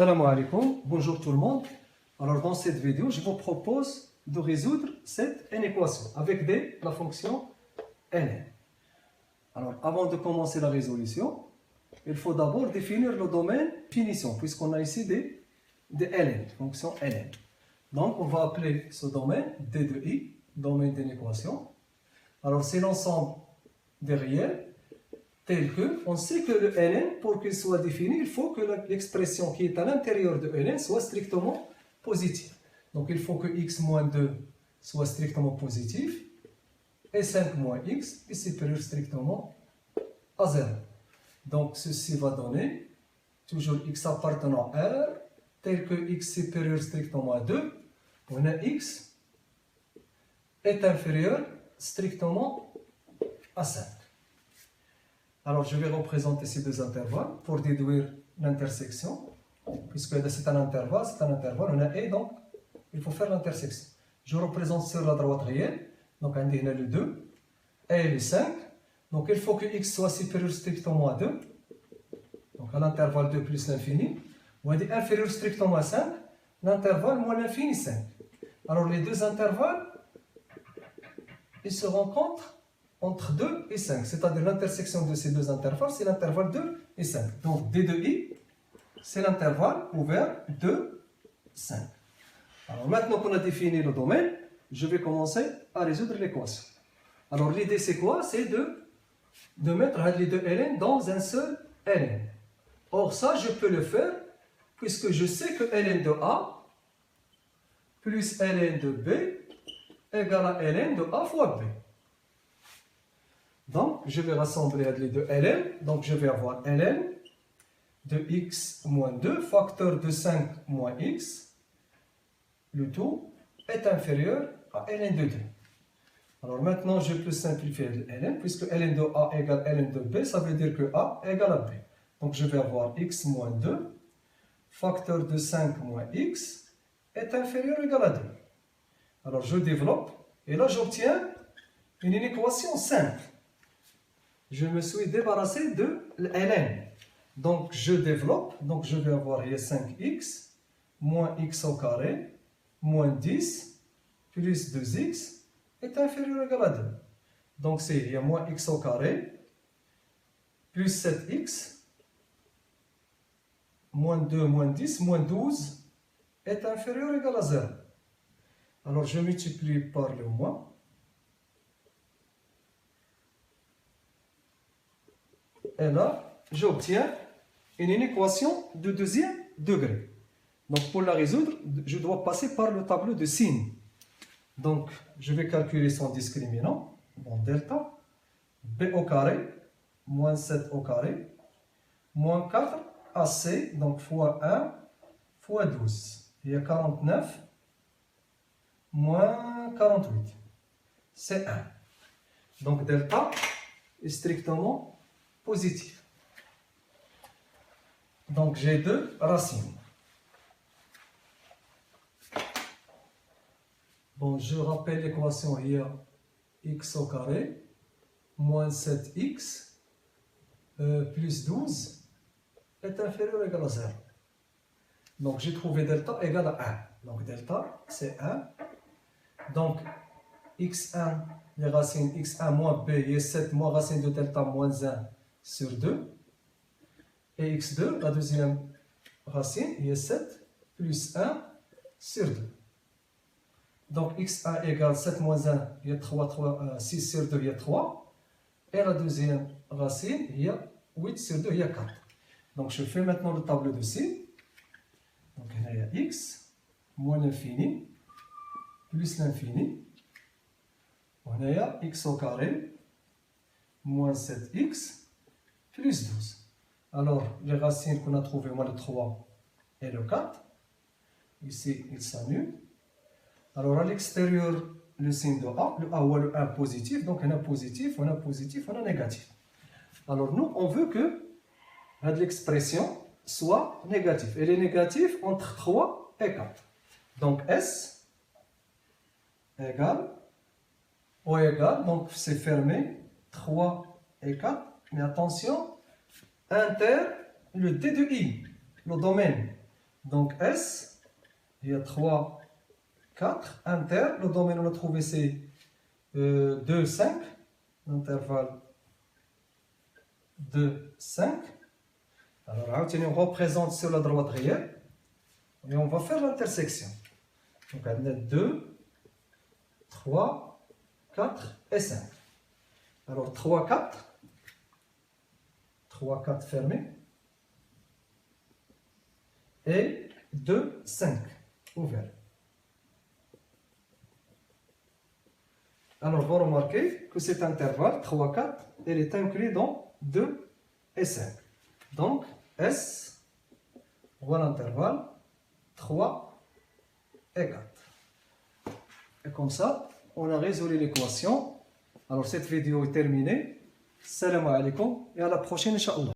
Salam alaikum, bonjour tout le monde. Alors dans cette vidéo, je vous propose de résoudre cette équation avec la fonction ln. Alors avant de commencer la résolution, il faut d'abord définir le domaine finition, puisqu'on a ici des ln, fonction ln. Donc on va appeler ce domaine d de i, domaine d'une équation. Alors c'est l'ensemble des réels tel que, on sait que le ln, pour qu'il soit défini, il faut que l'expression qui est à l'intérieur de ln soit strictement positive. Donc il faut que x moins 2 soit strictement positif, et 5 moins x est supérieur strictement à 0. Donc ceci va donner toujours x appartenant à R, tel que x supérieur strictement à 2, on a x est inférieur strictement à 5. Alors, je vais représenter ces deux intervalles pour déduire l'intersection. Puisque c'est un intervalle, on a et donc il faut faire l'intersection. Je représente sur la droite réelle, donc on a le 2 et le 5. Donc, il faut que x soit supérieur strictement à 2. Donc, à l'intervalle 2 plus l'infini. On a dit inférieur strictement à 5, l'intervalle moins l'infini 5. Alors, les deux intervalles, ils se rencontrent entre 2 et 5, c'est-à-dire l'intersection de ces deux intervalles, c'est l'intervalle 2 et 5. Donc d de i, c'est l'intervalle ouvert 2, 5. Alors maintenant qu'on a défini le domaine, je vais commencer à résoudre l'équation. Alors l'idée c'est quoi? C'est de mettre les deux ln dans un seul ln. Or ça, je peux le faire puisque je sais que ln de a plus ln de b égale à ln de a fois b. Donc, je vais rassembler les deux ln. Donc, je vais avoir ln de x moins 2, facteur de 5 moins x. Le tout est inférieur à ln de 2. Alors, maintenant, je peux simplifier ln, puisque ln de a égale ln de b, ça veut dire que a égale à b. Donc, je vais avoir x moins 2, facteur de 5 moins x, est inférieur ou égal à 2. Alors, je développe, et là, j'obtiens une équation simple. Je me suis débarrassé de ln. Donc, je développe. Donc, je vais avoir 5x moins x au carré moins 10 plus 2x est inférieur ou égal à 2. Donc, il y a moins x au carré plus 7x moins 2 moins 10 moins 12 est inférieur ou égal à 0. Alors, je multiplie par le moins. Et là, j'obtiens une équation de deuxième degré. Donc, pour la résoudre, je dois passer par le tableau de signes. Donc, je vais calculer son discriminant. Bon, delta, b au carré, moins 7 au carré, moins 4 ac, donc fois 1, fois 12. Il y a 49, moins 48. C'est 1. Donc, delta est strictement positif. Donc j'ai deux racines. Bon, je rappelle l'équation, il y a x au carré moins 7x plus 12 est inférieur ou égal à 0. Donc j'ai trouvé delta égal à 1. Donc delta c'est 1. Donc x1, les racines x1 moins b, il y a 7 moins racine de delta moins 1 sur 2. Et x2, la deuxième racine, il y a 7 plus 1 sur 2. Donc x1 égale 7 moins 1, il y a 3, 6 sur 2, il y a 3. Et la deuxième racine, il y a 8 sur 2, il y a 4. Donc je fais maintenant le tableau de signes. Donc il y a x moins l'infini plus l'infini. On a x au carré moins 7x plus 12. Alors, les racines qu'on a trouvées, moins le 3 et le 4. Ici, ils s'annulent. Alors, à l'extérieur, le signe de A, le A ou le 1 positif. Donc, on a positif, on a positif, on a négatif. Alors, nous, on veut que l'expression soit négative. Elle est négative entre 3 et 4. Donc, S égale O égale, donc c'est fermé, 3 et 4. Mais attention, inter le D de I, le domaine. Donc S, il y a 3, 4, inter. Le domaine, on a trouvé, c'est 2, 5. L'intervalle 2, 5. Alors, on représente sur la droite réelle. Et on va faire l'intersection. Donc, on a 2, 3, 4 et 5. Alors, 3, 4. 3, 4 fermé. Et 2, 5 ouvert. Alors, vous remarquez que cet intervalle, 3, 4, il est inclus dans 2 et 5. Donc, S, voilà l'intervalle, 3 et 4. Et comme ça, on a résolu l'équation. Alors, cette vidéo est terminée. Salam alaikum et à la prochaine, Inch'Allah.